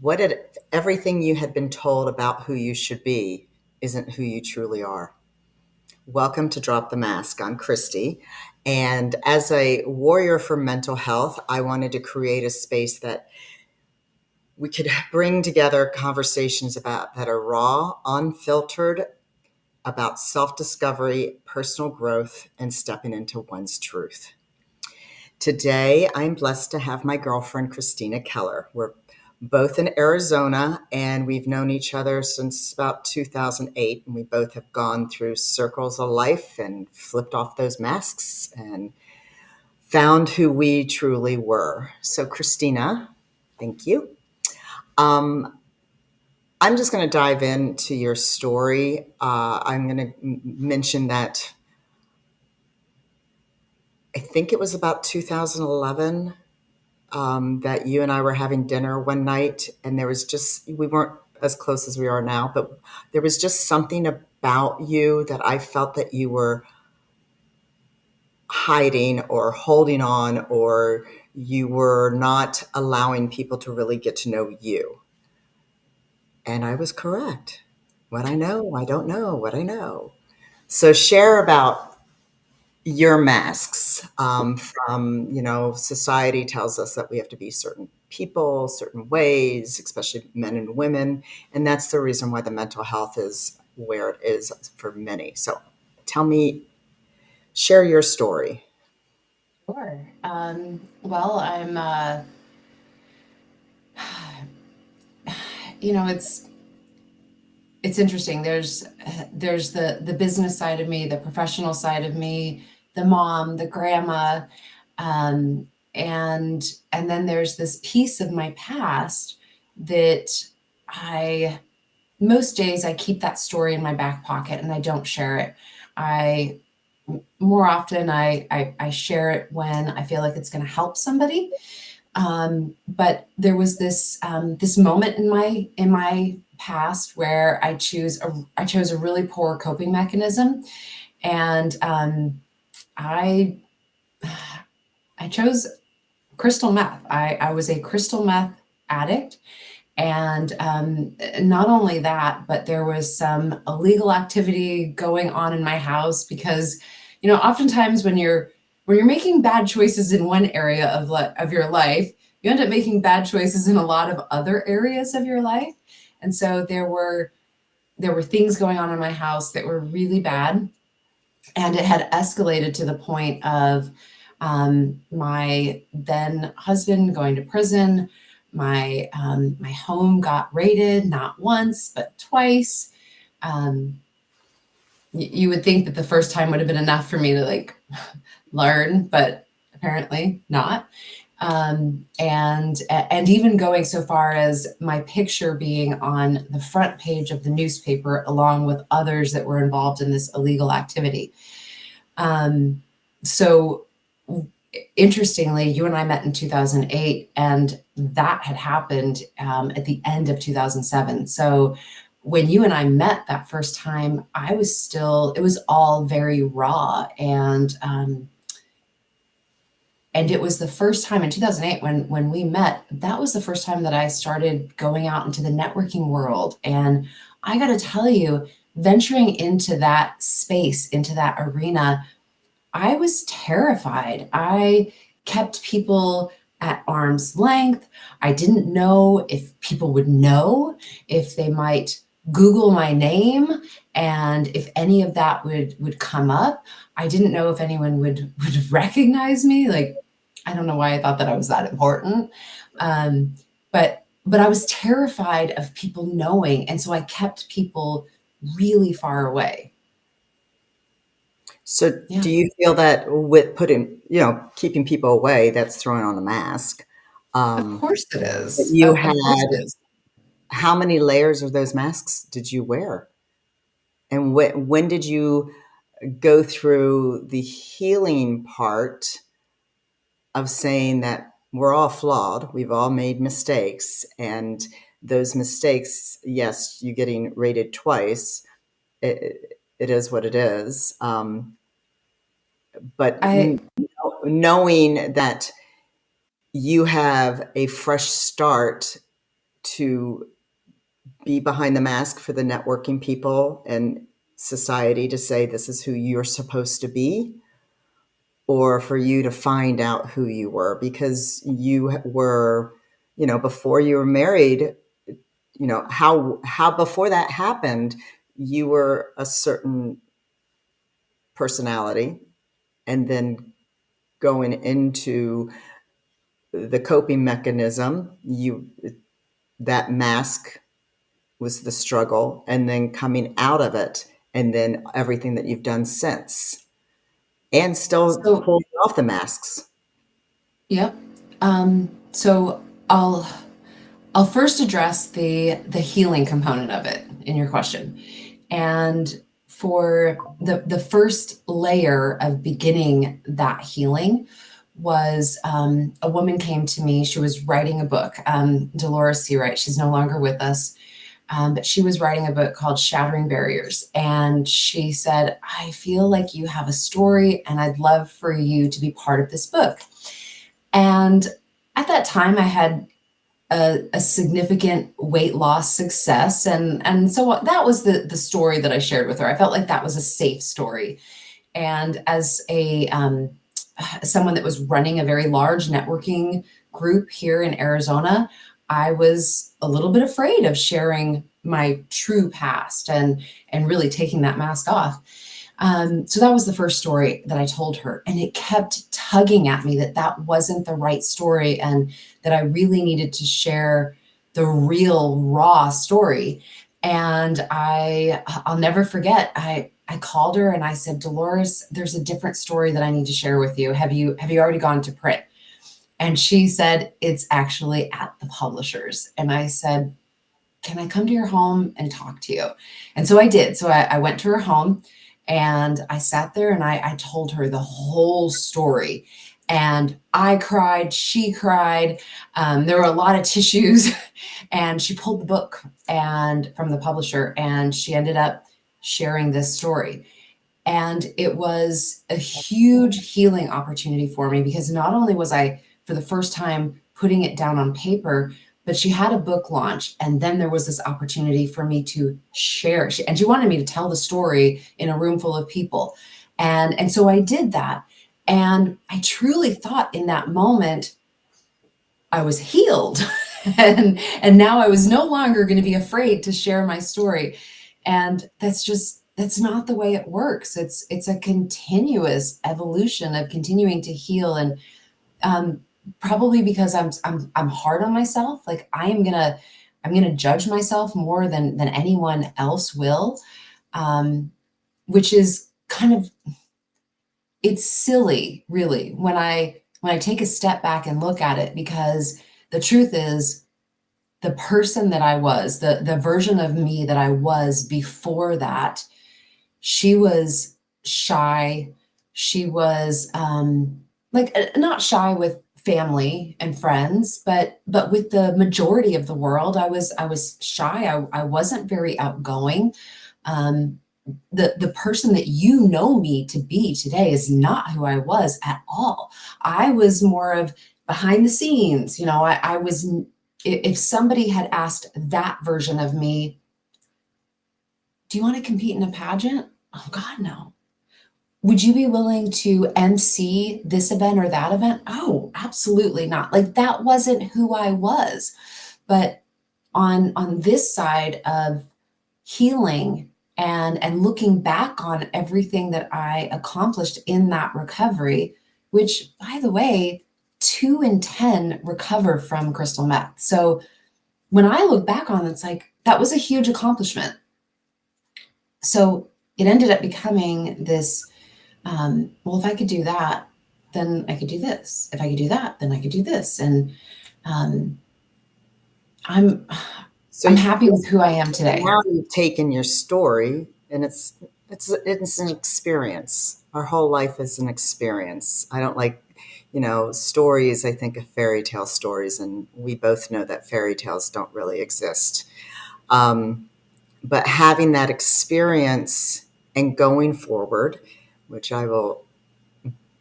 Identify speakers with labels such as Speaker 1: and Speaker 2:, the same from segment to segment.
Speaker 1: What did everything you had been told about who you should be isn't who you truly are? Welcome to Drop the Mask. I'm Christy. And as a warrior for mental health, I wanted to create a space that we could bring together conversations about that are raw, unfiltered, about self-discovery, personal growth, and stepping into one's truth. Today, I'm blessed to have my girlfriend, Christina Keller. We're both in Arizona, and we've known each other since about 2008. And we both have gone through circles of life and flipped off those masks and found who we truly were. So, Christina, thank you. Um, I'm just going to dive into your story. I'm going to mention that I think it was about 2011 that you and I were having dinner one night, and we weren't as close as we are now, but there was just something about you that I felt that you were hiding or holding on, or you were not allowing people to really get to know you. And I was correct. What I know, I don't know what I know. So share about your masks from, society tells us that we have to be certain people, certain ways, especially men and women. And that's the reason why the mental health is where it is for many. So tell me, share your story.
Speaker 2: Sure. Well, you know, it's interesting. There's the business side of me, the professional side of me, the mom, the grandma, um, and and then there's this piece of my past that I most days I keep that story in my back pocket and I don't share it. I More often I share it when I feel like it's going to help somebody. But there was this moment in my past where I chose a really poor coping mechanism, and I I chose crystal meth. I was a crystal meth addict, and not only that, but there was some illegal activity going on in my house because, oftentimes when you're making bad choices in one area of your life, you end up making bad choices in a lot of other areas of your life. And so there were things going on in my house that were really bad, and it had escalated to the point of my then husband going to prison. My home got raided not once but twice. Um, you would think that the first time would have been enough for me to like learn, but apparently not. And even going so far as my picture being on the front page of the newspaper along with others that were involved in this illegal activity. Um, so interestingly, you and I met in 2008, and that had happened at the end of 2007. So when you and I met that first time, it was all very raw. And it was the first time in 2008 when we met, that was the first time that I started going out into the networking world. And I got to tell you, venturing into that space, into that arena, I was terrified. I kept people at arm's length. I didn't know if people would know, if they might Google my name, and if any of that would come up. I didn't know if anyone would recognize me. Like, I don't know why I thought that I was that important. Um, but I was terrified of people knowing, and so I kept people really far away.
Speaker 1: So
Speaker 2: Yeah,
Speaker 1: do you feel that with keeping people away, that's throwing on a mask?
Speaker 2: of course it
Speaker 1: That
Speaker 2: is.
Speaker 1: you
Speaker 2: Of course it
Speaker 1: had,
Speaker 2: is.
Speaker 1: how many layers of those masks did you wear? And when did you go through the healing part of saying that we're all flawed, we've all made mistakes, and those mistakes, yes, you getting rated twice, it is what it is. But
Speaker 2: I
Speaker 1: knowing that you have a fresh start to be behind the mask for the networking people and society to say this is who you're supposed to be, or for you to find out who you were because you were, before you were married, how before that happened, you were a certain personality, and then going into the coping mechanism, you that mask was the struggle, and then coming out of it, and then everything that you've done since, and still
Speaker 2: So,
Speaker 1: pulling off the masks.
Speaker 2: yep. So I'll first address the healing component of it in your question. And for the first layer of beginning that healing was a woman came to me. She was writing a book, Dolores Seawright. She's no longer with us, but she was writing a book called Shattering Barriers. And she said, I feel like you have a story, and I'd love for you to be part of this book. And at that time, I had a significant weight loss success, and so that was the story that I shared with her. I felt like that was a safe story, and as a someone that was running a very large networking group here in Arizona, I was a little bit afraid of sharing my true past and really taking that mask off. So that was the first story that I told her, and it kept tugging at me that that wasn't the right story, and that I really needed to share the real raw story. And I'll never forget. I called her and I said, Dolores, there's a different story that I need to share with you. Have you already gone to print? And she said, it's actually at the publishers. And I said, can I come to your home and talk to you? And so I did. So I went to her home and I sat there and I told her the whole story. And I cried, she cried. There were a lot of tissues. And she pulled the book and from the publisher, and she ended up sharing this story. And it was a huge healing opportunity for me because not only was I, for the first time, putting it down on paper, but she had a book launch. And then there was this opportunity for me to share. And she wanted me to tell the story in a room full of people. And so I did that. And I truly thought in that moment, I was healed. And now I was no longer going to be afraid to share my story. And that's not the way it works. It's a continuous evolution of continuing to heal. And um, probably because I'm hard on myself. Like I'm gonna judge myself more than anyone else will, which is kind of, it's silly, really, when I take a step back and look at it, because the truth is, the person that I was, the version of me that I was before that, she was shy. She was like not shy with family and friends, but with the majority of the world, I was shy. I wasn't very outgoing. Um, the person that you know me to be today is not who I was at all. I was more of behind the scenes. I was, if somebody had asked that version of me, do you want to compete in a pageant? Oh God, no. Would you be willing to MC this event or that event? Oh, absolutely not. Like that wasn't who I was. But on this side of healing and looking back on everything that I accomplished in that recovery, which by the way, 2 in 10 recover from crystal meth. So when I look back on it, it's like that was a huge accomplishment. So it ended up becoming this, well, if I could do that, then I could do this. If I could do that, then I could do this. And um, I'm
Speaker 1: So
Speaker 2: I'm happy with who I am today.
Speaker 1: now you've taken your story, and it's an experience. Our whole life is an experience. I don't like, stories. I think of fairy tale stories, and we both know that fairy tales don't really exist. Um, but having that experience and going forward, which I will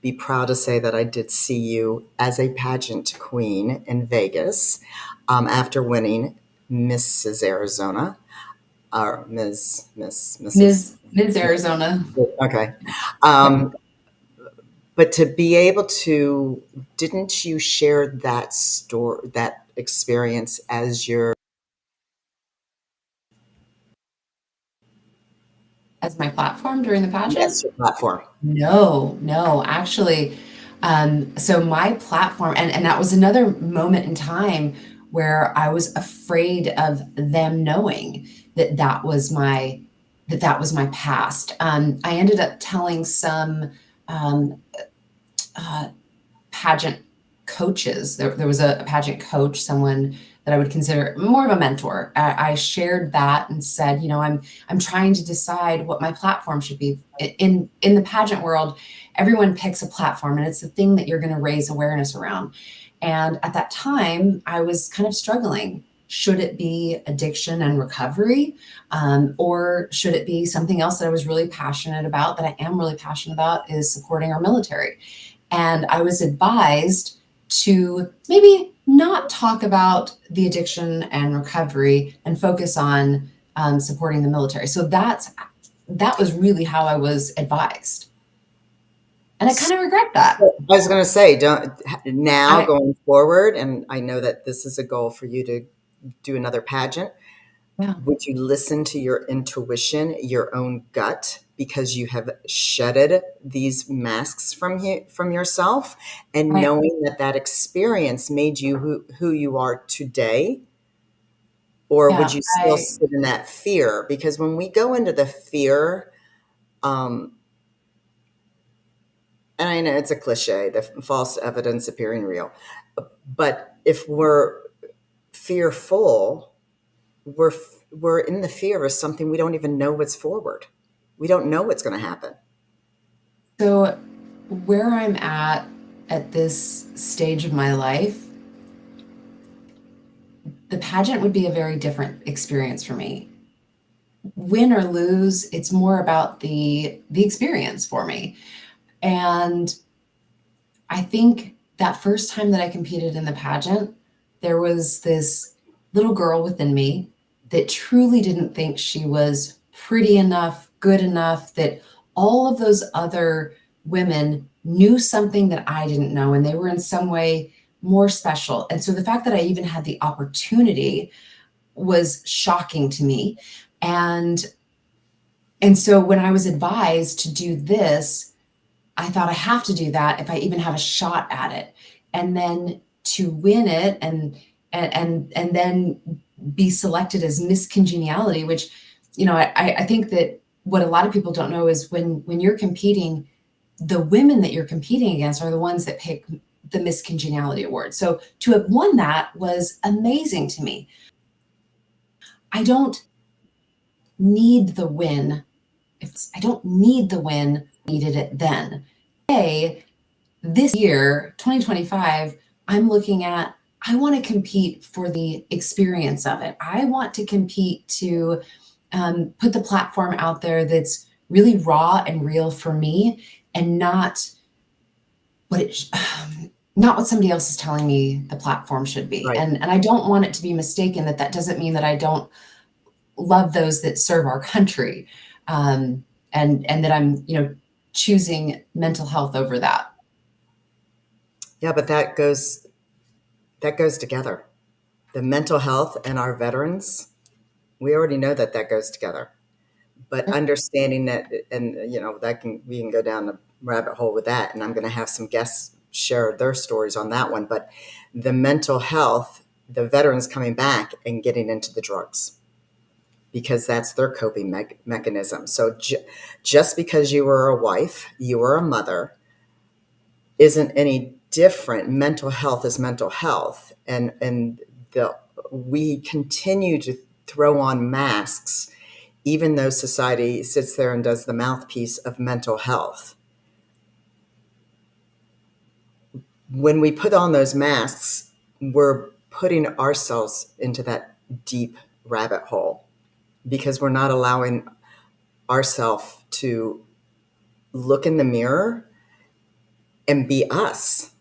Speaker 1: be proud to say that I did see you as a pageant queen in Vegas, after winning. Mrs. Arizona, or Mrs.
Speaker 2: Ms. Arizona.
Speaker 1: Okay.
Speaker 2: Yep.
Speaker 1: But to be able to, didn't you share that story, that experience as your,
Speaker 2: As my platform during the pageant?
Speaker 1: yes, your platform?
Speaker 2: No, no, actually, so my platform, and that was another moment in time where I was afraid of them knowing that that was my past. I ended up telling some um, uh, pageant coaches. There was a pageant coach, someone that I would consider more of a mentor. I shared that and said, I'm trying to decide what my platform should be. In the pageant world, everyone picks a platform, and it's the thing that you're going to raise awareness around. And at that time, I was kind of struggling. Should it be addiction and recovery? Or should it be something else that I was really passionate about, that I am really passionate about, is supporting our military? And I was advised to maybe not talk about the addiction and recovery and focus on supporting the military. So that was really how I was advised, and I kind of regret that.
Speaker 1: I was going to say, don't now
Speaker 2: I
Speaker 1: going forward, and I know that this is a goal for you to do another pageant.
Speaker 2: Yeah,
Speaker 1: Would you listen to your intuition, your own gut, because you have shedded these masks from yourself, and
Speaker 2: I
Speaker 1: knowing that that experience made you who you are today? Or would
Speaker 2: yeah
Speaker 1: you still
Speaker 2: I
Speaker 1: sit in that fear? Because when we go into the fear, um, and I know it's a cliche, the false evidence appearing real, but if we're fearful, we're in the fear of something we don't even know what's forward. We don't know what's going to happen.
Speaker 2: so where I'm at this stage of my life, the pageant would be a very different experience for me. Win or lose, it's more about the experience for me. And I think that first time that I competed in the pageant, there was this little girl within me that truly didn't think she was pretty enough, good enough, that all of those other women knew something that I didn't know, and they were in some way more special. And so the fact that I even had the opportunity was shocking to me. And and so when I was advised to do this, I thought I have to do that if I even have a shot at it. And then to win it and then be selected as Miss Congeniality, which, I think that what a lot of people don't know is when you're competing, the women that you're competing against are the ones that pick the Miss Congeniality award. So to have won that was amazing to me. I don't need the win. If I don't need the win, needed it then. Today, this year, 2025, I'm looking at, I want to compete for the experience of it. I want to compete to put the platform out there that's really raw and real for me, and what it not what somebody else is telling me the platform should be.
Speaker 1: Right.
Speaker 2: And I don't want it to be mistaken that that doesn't mean that I don't love those that serve our country, and that I'm choosing mental health over that.
Speaker 1: Yeah, but that goes together. The mental health and our veterans, we already know that that goes together. But understanding that, and that can we can go down the rabbit hole with that, and I'm going to have some guests share their stories on that one. But the mental health, the veterans coming back and getting into the drugs because that's their coping mechanism. So just because you were a wife, you were a mother, isn't any different. Mental health is mental health, and the we continue to throw on masks, even though society sits there and does the mouthpiece of mental health. When we put on those masks, we're putting ourselves into that deep rabbit hole because we're not allowing ourselves to look in the mirror and be us.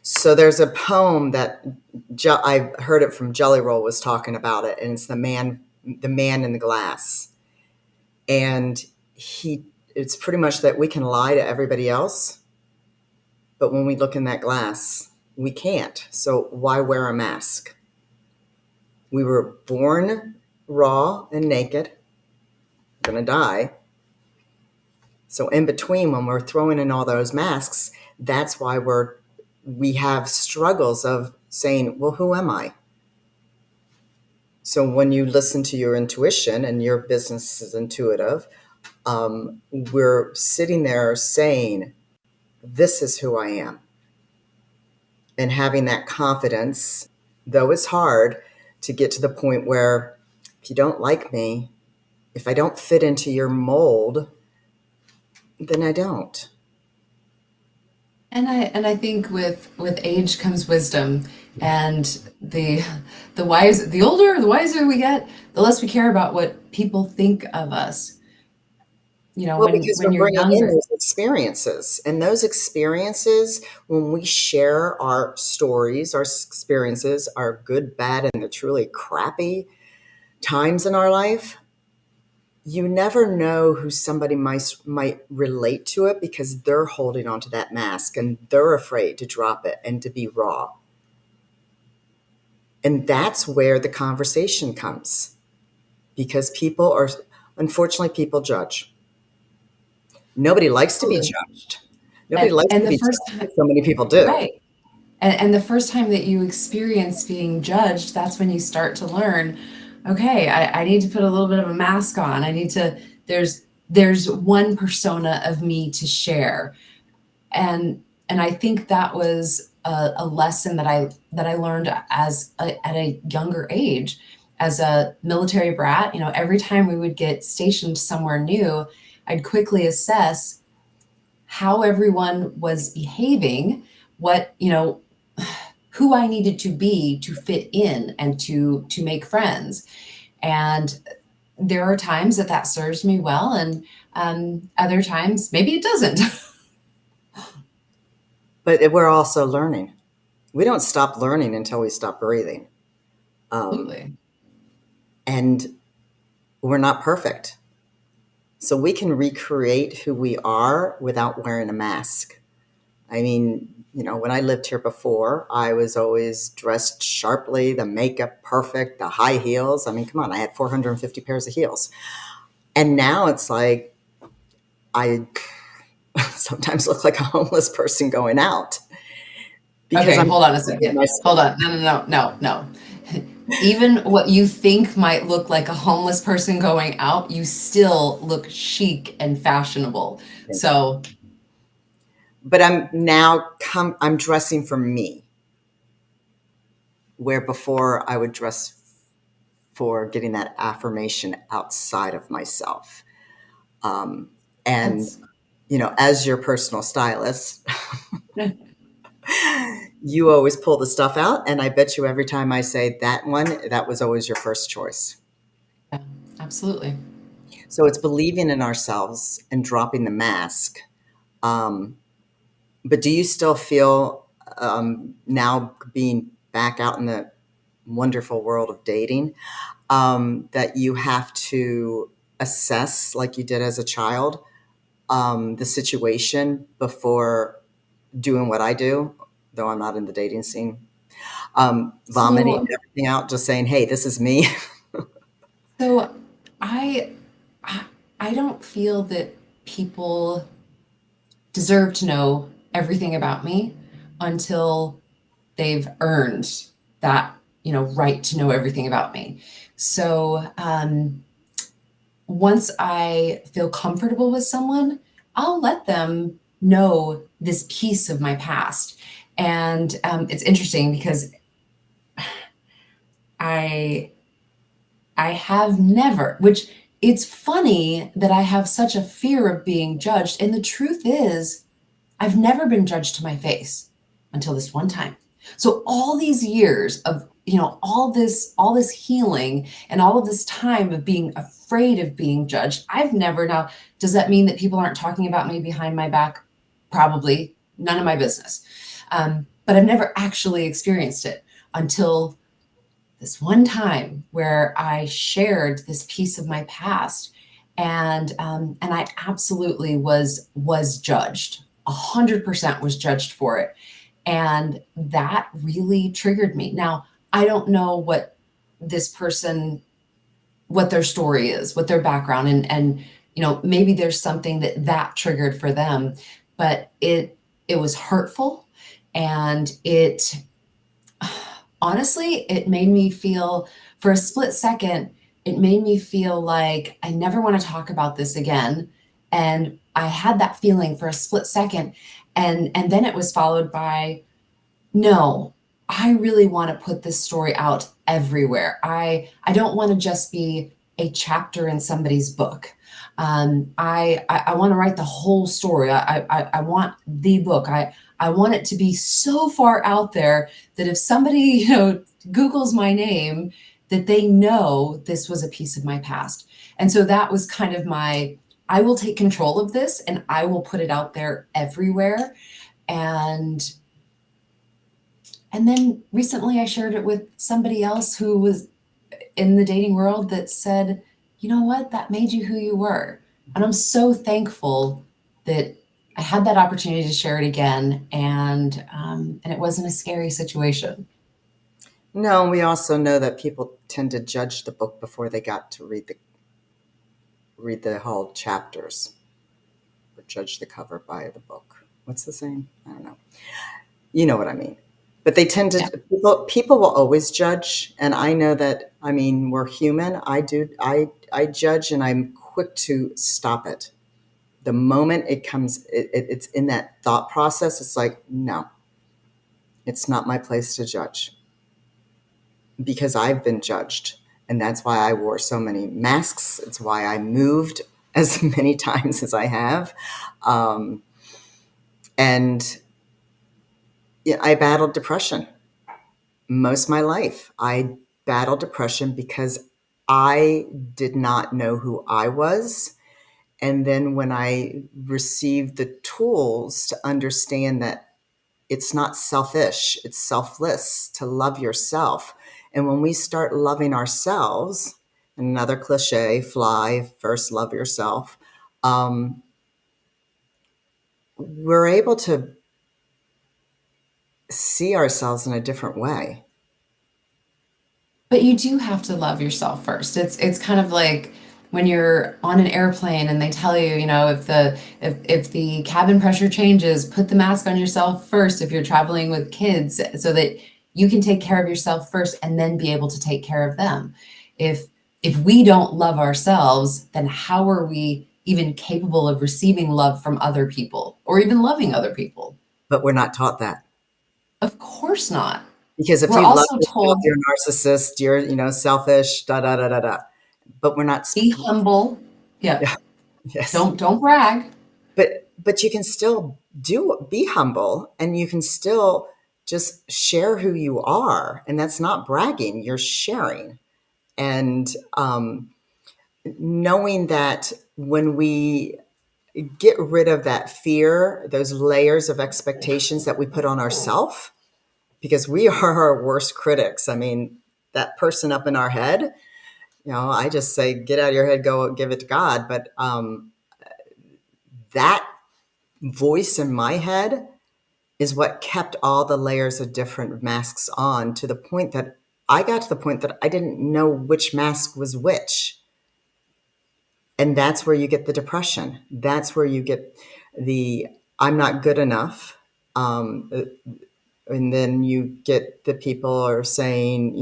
Speaker 1: So there's a poem that I heard it from Jelly Roll was talking about it, and it's the man in the glass, and he it's pretty much that we can lie to everybody else, but when we look in that glass, we can't. So why wear a mask? We were born raw and naked, gonna die. So in between, when we're throwing in all those masks, that's why we have struggles of saying, well, who am I? So when you listen to your intuition and your business is intuitive, we're sitting there saying, this is who I am. And having that confidence, though it's hard to get to the point where if you don't like me, if I don't fit into your mold, then I don't.
Speaker 2: And I think with age comes wisdom, and the older, the wiser we get, the less we care about what people think of us. You know,
Speaker 1: Well, because
Speaker 2: when
Speaker 1: we're
Speaker 2: you're
Speaker 1: bringing in
Speaker 2: younger.
Speaker 1: those experiences, and those experiences, when we share our stories, our experiences, our good, bad, and the truly crappy times in our life, you never know who somebody might relate to it because they're holding onto that mask and they're afraid to drop it and to be raw. And that's where the conversation comes because unfortunately, people judge. Nobody likes to be
Speaker 2: Absolutely.
Speaker 1: judged. Nobody
Speaker 2: And
Speaker 1: likes
Speaker 2: and
Speaker 1: to
Speaker 2: the
Speaker 1: be
Speaker 2: first
Speaker 1: judged,
Speaker 2: time,
Speaker 1: but so many people do.
Speaker 2: right. And the first time that you experience being judged, that's when you start to learn, okay, I need to put a little bit of a mask on. I need to, there's one persona of me to share. And I think that was a lesson that I learned at a younger age. As a military brat, you know, every time we would get stationed somewhere new, I'd quickly assess how everyone was behaving, what, you know, who I needed to be to fit in and to make friends. And there are times that that serves me well, and other times maybe it doesn't.
Speaker 1: But we're also learning. We don't stop learning until we stop breathing. Um,
Speaker 2: Absolutely.
Speaker 1: and we're not perfect. So we can recreate who we are without wearing a mask. I mean, when I lived here before, I was always dressed sharply, the makeup perfect, the high heels. I mean, come on, I had 450 pairs of heels. And now it's like I sometimes look like a homeless person going out because
Speaker 2: Okay,
Speaker 1: I'm
Speaker 2: hold on a
Speaker 1: with
Speaker 2: second.
Speaker 1: myself.
Speaker 2: Hold on. No, no, no, no, no. Even what you think might look like a homeless person going out, you still look chic and fashionable.
Speaker 1: Thank you.
Speaker 2: So,
Speaker 1: But I'm dressing for me, where before I would dress for getting that affirmation outside of myself. Um, and
Speaker 2: that's
Speaker 1: as your personal stylist, you always pull the stuff out, and I bet you every time I say that one, that was always your first choice.
Speaker 2: yeah, absolutely.
Speaker 1: So it's believing in ourselves and dropping the mask. Um, but do you still feel now being back out in the wonderful world of dating that you have to assess, like you did as a child, the situation before doing what I do, though I'm not in the dating scene, vomiting
Speaker 2: So,
Speaker 1: everything out, just saying, hey, this is me.
Speaker 2: so I, I, I don't feel that people deserve to know everything about me until they've earned that, you know, right to know everything about me. So, once I feel comfortable with someone, I'll let them know this piece of my past. And it's interesting because I I have never, which it's funny that I have such a fear of being judged. And the truth is, I've never been judged to my face until this one time. So all these years of, you know, all this healing and all of this time of being afraid of being judged, I've never now, does that mean that people aren't talking about me behind my back? Probably none of my business. but I've never actually experienced it until this one time where I shared this piece of my past, and I absolutely was judged. 100% was judged for it, and that really triggered me. Now I don't know this person, what their story is, what their background, and maybe there's something that triggered for them, but it was hurtful, and it honestly, it made me feel, for a split second, it made me feel like I never want to talk about this again. And I had that feeling for a split second. And then it was followed by, no, I really want to put this story out everywhere. I don't want to just be a chapter in somebody's book. I want to write the whole story. I want the book. I want it to be so far out there that if somebody, Googles my name, that they know this was a piece of my past. And so that was kind of I will take control of this and I will put it out there everywhere. And and then recently I shared it with somebody else who was in the dating world that said, you know what, that made you who you were. And I'm so thankful that I had that opportunity to share it again, and it wasn't a scary situation.
Speaker 1: No, we also know that people tend to judge the book before they got to read the whole chapters, or judge the cover by the book. What's the saying? I don't know. You know what I mean. But they tend to
Speaker 2: Yeah.
Speaker 1: people will always judge, and I know that. I mean, we're human. I judge, and I'm quick to stop it. The moment it comes, it's in that thought process. It's like, no, it's not my place to judge because I've been judged. And that's why I wore so many masks. It's why I moved as many times as I have. Um, and yeah, I battled depression most of my life. I battled depression because I did not know who I was. And then when I received the tools to understand that it's not selfish, it's selfless to love yourself. And when we start loving ourselves, another cliche, fly, first love yourself, um, we're able to see ourselves in a different way.
Speaker 2: But you do have to love yourself first. It's kind of like when you're on an airplane and they tell you, if the cabin pressure changes, put the mask on yourself first if you're traveling with kids so that you can take care of yourself first and then be able to take care of them. If if we don't love ourselves, then how are we even capable of receiving love from other people or even loving other people?
Speaker 1: But we're not taught that.
Speaker 2: Of course not.
Speaker 1: Because if
Speaker 2: We're
Speaker 1: you love
Speaker 2: also
Speaker 1: yourself,
Speaker 2: told,
Speaker 1: you're a narcissist, you're, selfish, da da da da da. But we're not.
Speaker 2: be humble. Yep.
Speaker 1: Yeah, yes.
Speaker 2: Don't brag.
Speaker 1: But you can still do be humble, and you can still just share who you are, and that's not bragging. You're sharing, and knowing that when we get rid of that fear, those layers of expectations that we put on ourselves, because we are our worst critics. I mean, that person up in our head, I just say, get out of your head, go give it to God. But that voice in my head is what kept all the layers of different masks on, to the point that I got to the point that I didn't know which mask was which. And that's where you get the depression. That's where you get the I'm not good enough. And then you get the people are saying,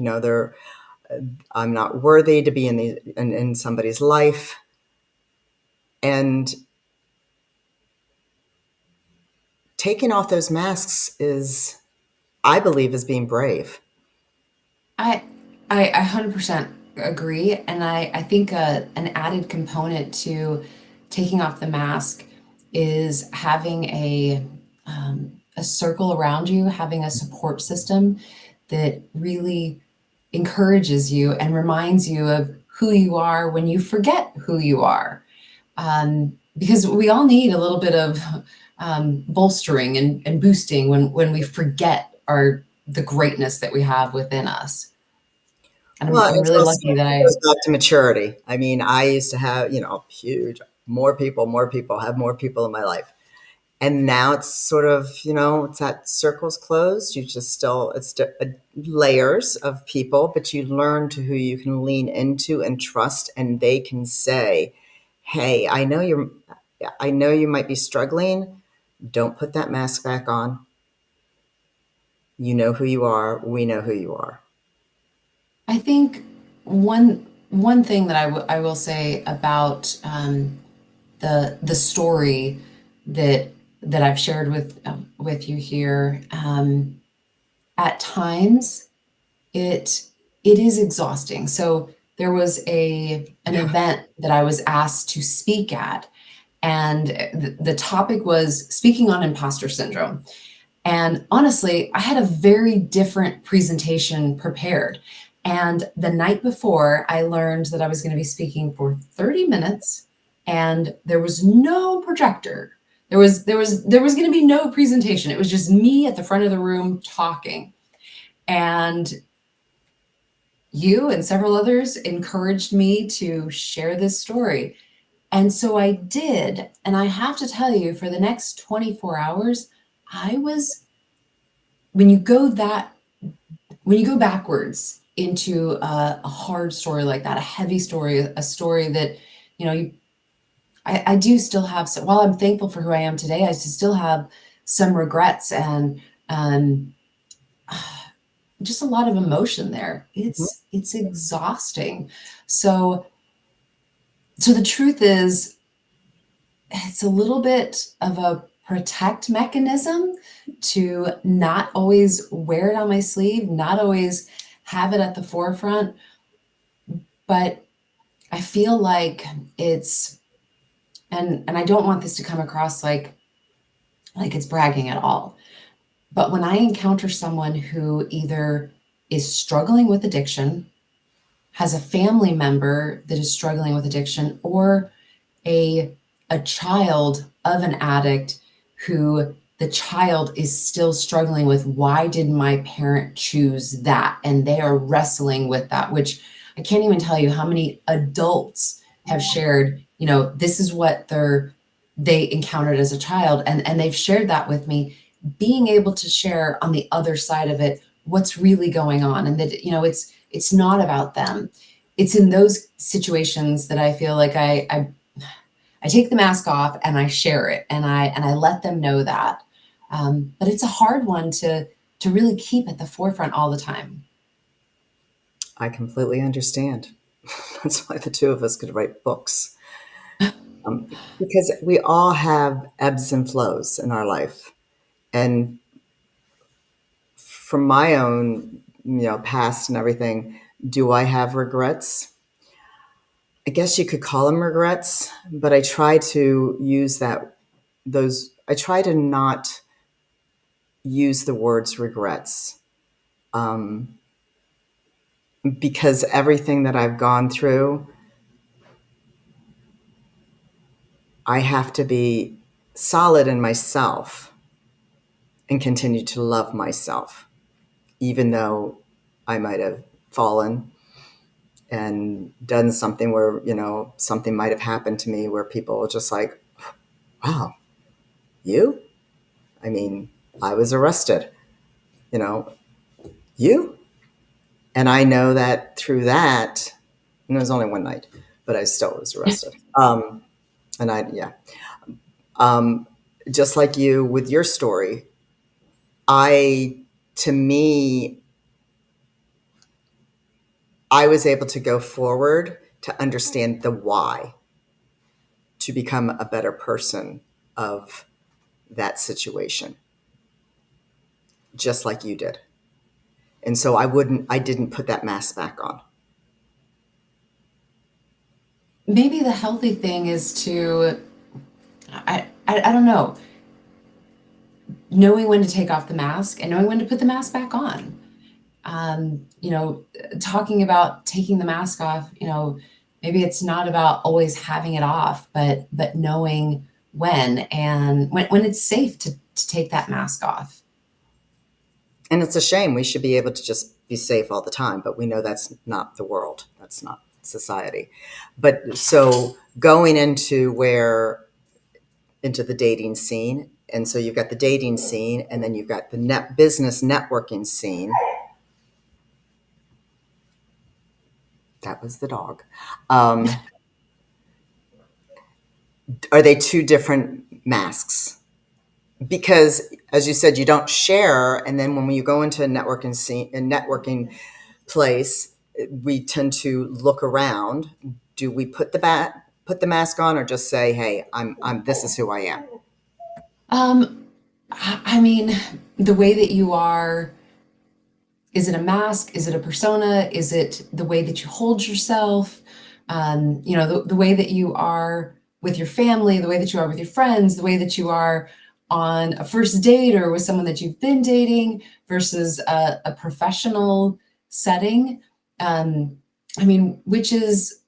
Speaker 1: I'm not worthy to be in somebody's life. And taking off those masks is, I believe, is being brave.
Speaker 2: I I 100% agree, and I think an added component to taking off the mask is having a circle around you, having a support system that really encourages you and reminds you of who you are when you forget who you are. Because we all need a little bit of bolstering and boosting when we forget our the greatness that we have within us. And
Speaker 1: Well,
Speaker 2: I'm
Speaker 1: it's
Speaker 2: really
Speaker 1: also,
Speaker 2: lucky that
Speaker 1: it
Speaker 2: I
Speaker 1: goes back to maturity. I mean, I used to have, huge, more people, have more people in my life. And now it's sort of, it's that circle's closed. You just still, layers of people, but you learn to who you can lean into and trust, and they can say, "Hey, I know you might be struggling. Don't put that mask back on. You know who you are. We know who you are."
Speaker 2: I think one thing that I will say about the story that I've shared with you here, at times it it is exhausting. So there was a an
Speaker 1: Yeah.
Speaker 2: event that I was asked to speak at, and the topic was speaking on imposter syndrome. And honestly, I had a very different presentation prepared. And the night before, I learned that I was going to be speaking for 30 minutes and there was no projector. There was going to be no presentation. It was just me at the front of the room talking. And you and several others encouraged me to share this story. And so I did. And I have to tell you, for the next 24 hours, I was, when you go that when you go backwards into a hard story like that, a heavy story, a story that, I do still have, so while I'm thankful for who I am today, I still have some regrets and um, just a lot of emotion there.
Speaker 1: Mhm.
Speaker 2: It's exhausting. So, so the truth is, it's a little bit of a protect mechanism to not always wear it on my sleeve, not always have it at the forefront, but I feel like it's, and I don't want this to come across like it's bragging at all. But when I encounter someone who either is struggling with addiction, has a family member that is struggling with addiction, or a a child of an addict who the child is still struggling with, why did my parent choose that, and they are wrestling with that, which I can't even tell you how many adults have shared, this is what they encountered as a child, and they've shared that with me, being able to share on the other side of it what's really going on, and that it's not about them. It's in those situations that I feel like I take the mask off and I share it, and I let them know that. But it's a hard one to really keep at the forefront all the time.
Speaker 1: I completely understand. That's why the two of us could write books. Because we all have ebbs and flows in our life. And from my own, past and everything, do I have regrets? I guess you could call them regrets, but I try to use I try to not use the words regrets, um, because everything that I've gone through, I have to be solid in myself and continue to love myself, even though I might have fallen and done something where, something might have happened to me where people are just like, wow, you? I mean, I was arrested, you know, you? And I know that through that, and it was only one night, but I still was arrested. And I, yeah. Um, just like you with your story, I, to me, I was able to go forward to understand the why, to become a better person of that situation, just like you did. And so I didn't put that mask back on.
Speaker 2: Maybe the healthy thing is to, I don't know, knowing when to take off the mask and knowing when to put the mask back on. um, you know, Talking about taking the mask off, maybe it's not about always having it off, but knowing when and when it's safe to take that mask off.
Speaker 1: And it's a shame. We should be able to just be safe all the time, but we know that's not the world. That's not society. But so going into the dating scene, and so you've got the dating scene, and then you've got the business networking scene. That was the dog. Um, are they two different masks? Because, as you said, you don't share, and then when you go into a networking place, we tend to look around. Do we put the mask on, or just say, "Hey, I'm this is who I am"?
Speaker 2: I mean, the way that you are, is it a mask? Is it a persona? Is it the way that you hold yourself? The way that you are with your family, the way that you are with your friends, the way that you are on a first date or with someone that you've been dating versus a professional setting. Um, I mean, which is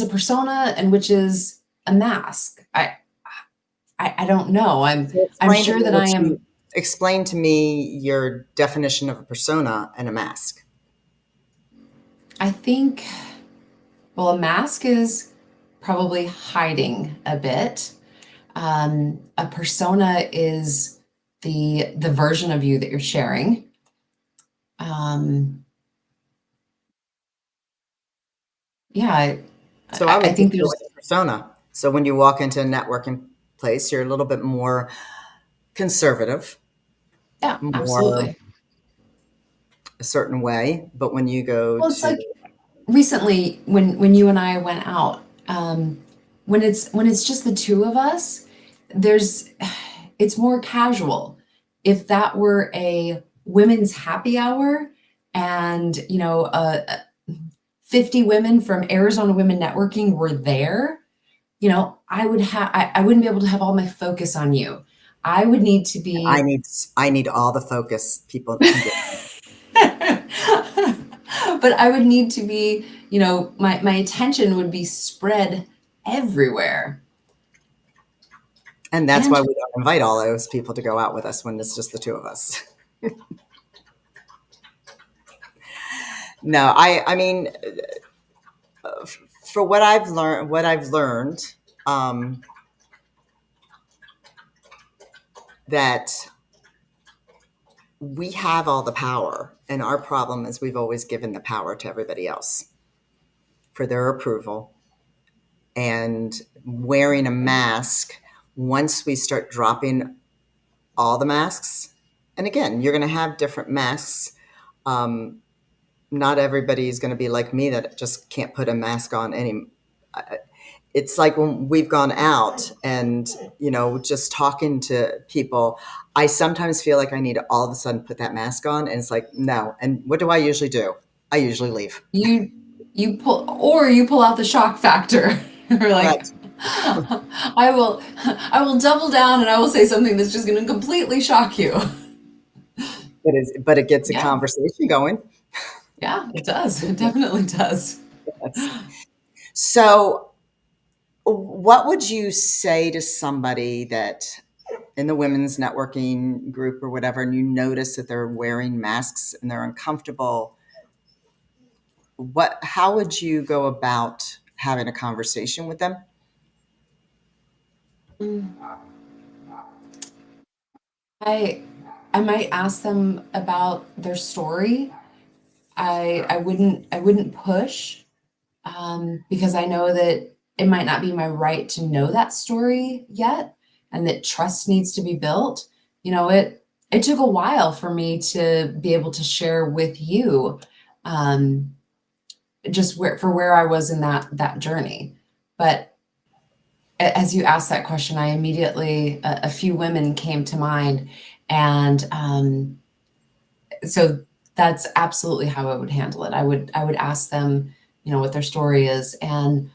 Speaker 2: a persona and which is a mask? I don't know.
Speaker 1: So
Speaker 2: I'm sure that I am.
Speaker 1: explain to me your definition of a persona and a mask.
Speaker 2: I think, well, a mask is probably hiding a bit. A persona is the version of you that you're sharing. Um, yeah,
Speaker 1: So I
Speaker 2: I
Speaker 1: would
Speaker 2: think
Speaker 1: just go
Speaker 2: there's,
Speaker 1: with the persona. So when you walk into a networking place, you're a little bit more conservative,
Speaker 2: yeah,
Speaker 1: more
Speaker 2: absolutely.
Speaker 1: a certain way. But when you go
Speaker 2: Well, it's
Speaker 1: to,
Speaker 2: like recently when you and I went out, when it's just the two of us, there's it's more casual. If that were a women's happy hour and 50 women from Arizona Women Networking were there, I wouldn't be able to have all my focus on you. I would need to
Speaker 1: I
Speaker 2: be
Speaker 1: need I need all the focus people can get,
Speaker 2: but I would need to be, my attention would be spread everywhere.
Speaker 1: and that's
Speaker 2: And
Speaker 1: why we don't invite all those people to go out with us when it's just the two of us. No, I mean, for what I've learned, um, that we have all the power, and our problem is we've always given the power to everybody else for their approval. And wearing a mask, once we start dropping all the masks, and again, you're going to have different masks. Um, Not everybody is going to be like me that just can't put a mask on any. It's like when we've gone out and, just talking to people, I sometimes feel like I need to all of a sudden put that mask on. And it's like, no. And what do I usually do? I usually leave.
Speaker 2: you you pull out the shock factor. Or like,
Speaker 1: Correct.
Speaker 2: I will double down and I will say something that's just going to completely shock you.
Speaker 1: But it gets a
Speaker 2: Yeah,
Speaker 1: conversation going.
Speaker 2: yeah, it does. It definitely does.
Speaker 1: Yes. So, what would you say to somebody that in the women's networking group or whatever, and you notice that they're wearing masks and they're uncomfortable? How would you go about having a conversation with them?
Speaker 2: Mm. I I might ask them about their story. I wouldn't push, because I know that it might not be my right to know that story yet, and that trust needs to be built. It took a while for me to be able to share with you, um, just where I was in that journey. But as you asked that question, I immediately a few women came to mind, and so that's absolutely how I would handle it. I would ask them, what their story is, and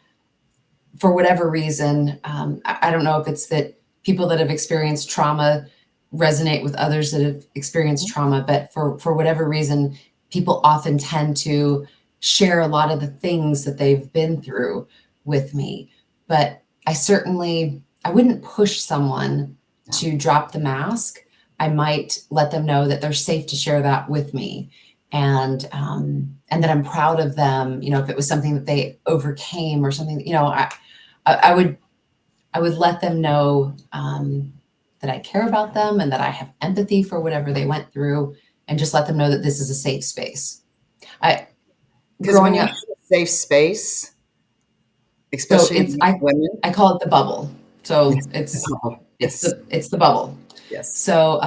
Speaker 2: for whatever reason, I don't know if it's that people that have experienced trauma resonate with others that have experienced trauma, but for whatever reason, people often tend to share a lot of the things that they've been through with me. But I wouldn't push someone
Speaker 1: No.
Speaker 2: to drop the mask, I might let them know that they're safe to share that with me, and that I'm proud of them. You know, if it was something that they overcame or something, you know, I would let them know that I care about them and that I have empathy for whatever they went through, and just let them know that this is a safe space. I
Speaker 1: Because when
Speaker 2: growing
Speaker 1: you have
Speaker 2: up,
Speaker 1: a safe space,
Speaker 2: so
Speaker 1: especially
Speaker 2: it's
Speaker 1: among women,
Speaker 2: I call it the bubble. So
Speaker 1: yes, oh, yes,
Speaker 2: it's the bubble.
Speaker 1: yes.
Speaker 2: So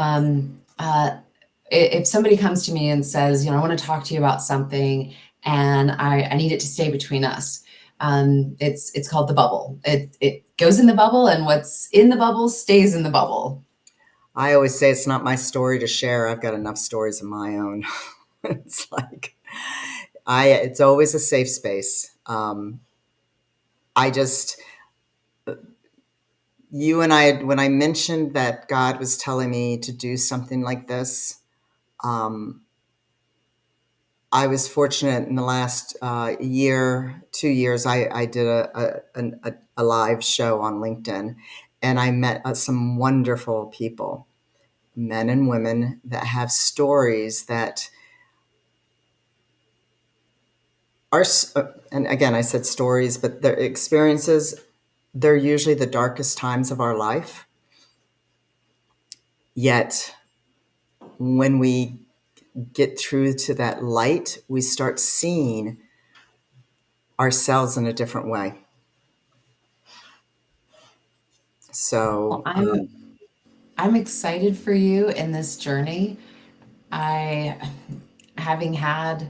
Speaker 2: if somebody comes to me and says, you know, I want to talk to you about something, and I need it to stay between us, it's called the bubble. It goes in the bubble, and what's in the bubble stays in the bubble.
Speaker 1: I always say it's not my story to share. I've got enough stories of my own. It's like it's always a safe space. I just, you and I, when I mentioned that God was telling me to do something like this, um, I was fortunate in the last year, 2 years, I did a live show on LinkedIn, and I met some wonderful people, men and women that have stories that are, and again, I said stories, but their experiences, they're usually the darkest times of our life. Yet, when we get through to that light, we start seeing ourselves in a different way.
Speaker 2: Well,
Speaker 1: So,
Speaker 2: I'm excited for you in this journey. I, having had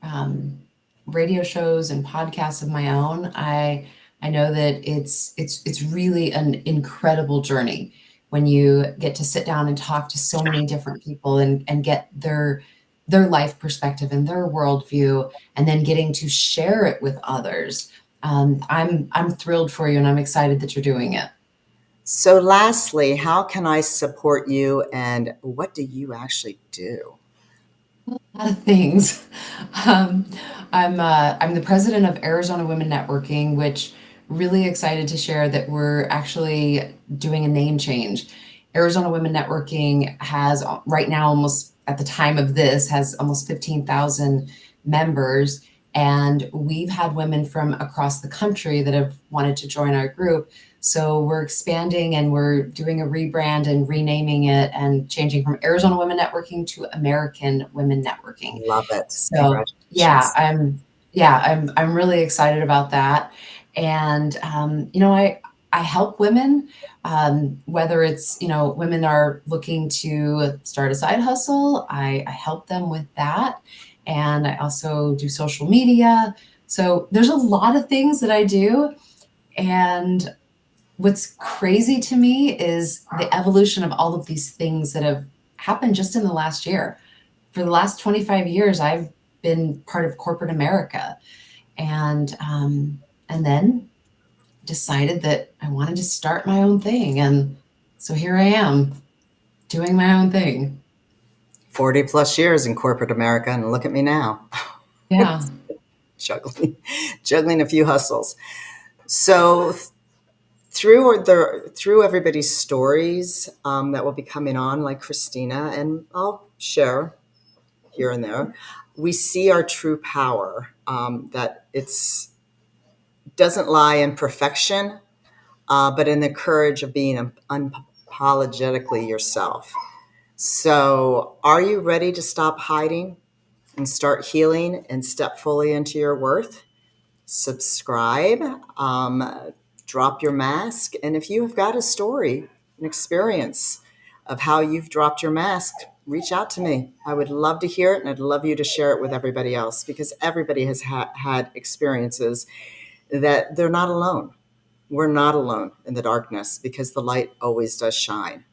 Speaker 2: um, radio shows and podcasts of my own, I know that it's really an incredible journey when you get to sit down and talk to so many different people, and get their life perspective and their worldview, and then getting to share it with others. I'm thrilled for you, and I'm excited that you're doing it.
Speaker 1: so lastly, how can I support you, and what do you actually do?
Speaker 2: A lot of things. Um, I'm the president of Arizona Women Networking, which really excited to share that we're actually doing a name change. Arizona Women Networking has right now, almost at the time of this, has almost 15,000 members, and we've had women from across the country that have wanted to join our group. So we're expanding, and we're doing a rebrand and renaming it, and changing from Arizona Women Networking to American Women Networking.
Speaker 1: Love it.
Speaker 2: So
Speaker 1: Congratulations.
Speaker 2: I'm really excited about that. And you know, I help women, whether it's, you know, women are looking to start a side hustle, I help them with that. And I also do social media. So there's a lot of things that I do. And what's crazy to me is the evolution of all of these things that have happened just in the last year. For the last 25 years, I've been part of corporate America, and then decided that I wanted to start my own thing, and so here I am doing my own thing.
Speaker 1: 40 plus years in corporate America, and look at me now,
Speaker 2: Yeah.
Speaker 1: juggling, juggling a few hustles. So through everybody's stories that will be coming on, like Christina, and I'll share here and there, we see our true power. That it's doesn't lie in perfection, but in the courage of being unapologetically yourself. So, are you ready to stop hiding and start healing and step fully into your worth? Subscribe, drop your mask. And if you have got a story, an experience of how you've dropped your mask, reach out to me. I would love to hear it, and I'd love you to share it with everybody else, because everybody has had experiences that they're not alone. We're not alone in the darkness, because the light always does shine.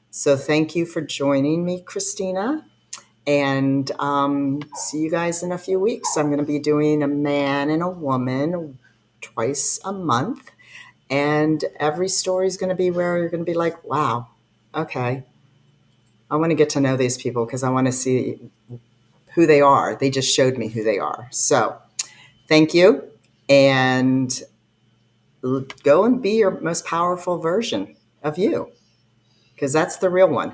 Speaker 1: So thank you for joining me, Christina. And see you guys in a few weeks. I'm going to be doing a man and a woman twice a month. And every story is going to be where you're going to be like, wow, okay, I want to get to know these people, because I want to see who they are. They just showed me who they are. So thank you. And go and be your most powerful version of you, because that's the real one.